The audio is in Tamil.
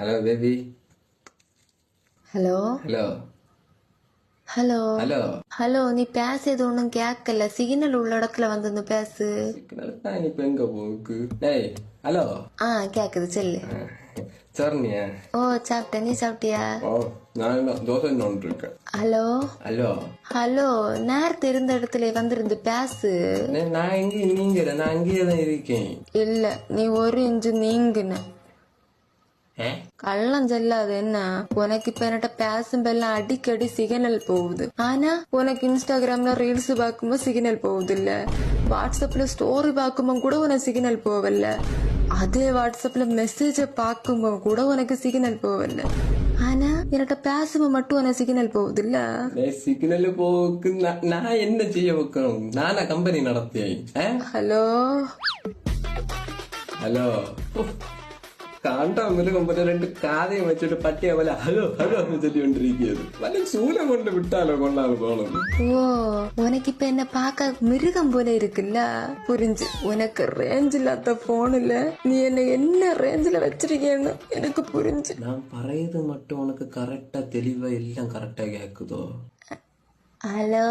Hello baby. Hello hello hello hello. Hello நீ பேசுறது ஒன்றும் கேட்கல. சிக்னல் உள்ள இடத்துல வந்து பேசு. சிக்னல் தான் இப்ப எங்க போக்கு? டேய் ஹலோ. கேக்குது சொல்லு. சரியா? ஓ சாப்பிட்டேன். நீ சாப்பிட்டியா? ஓ நான் தோசை நோண்டு இருக்கேன். ஹலோ ஹலோ ஹலோ நேரத்து இருந்த இடத்துல வந்திருந்து பேசு. நான் எங்க நீங்க நான் அங்கேயே தான் இருக்கேன். இல்ல நீ ஒரு இன்ச்சு நீங்குன கள்ளம் செல்லாது. என்ன உனக்கு இப்ப என்கிட்ட பேசும்போதெல்லாம் அடிக்கடி சிக்னல் போகுது. ஆனா உனக்கு இன்ஸ்டாகிராம்ல ரீல்ஸ் பார்க்கும்போது சிக்னல் போகுது இல்ல. வாட்ஸ்அப்ல ஸ்டோரி பார்க்கும்போது கூட உனக்கு சிக்னல் போவல. அதே வாட்ஸ்அப்ல மெசேஜ பார்க்கும்போது கூட உனக்கு சிக்னல் போவல. ஆனா என்கிட்ட பேசும்போது மட்டும் உனக்கு சிக்னல் போகுது இல்ல. சிக்னல் போக்கு நான் என்ன செய்ய வைக்கணும்? நானா கம்பெனி நடத்தேன். ஹலோ ஹலோ காண்டாமல கம்பெனி ரெண்டு காதையும் வச்சுட்டு பட்டியா வல ஹலோ ஹலோ சொல்லி கொண்டிருக்கிறது. வல சூளை கொண்டு விட்டாலோ கொண்டாலும் போகணும். ஓ உனக்கு இப்ப என்ன பார்க்க மிருகம் போல இருக்குல்ல. புரிஞ்சு. உனக்கு ரேஞ்ச் இல்லாத போன்ல நீ என்ன ரேஞ்சில வச்சிருக்கேன்னு எனக்கு புரிஞ்சு. நான் பறையது மட்டும் உனக்கு கரெக்டா தெளிவா எல்லாம் கரெக்டா கேக்குதோ? ஹலோ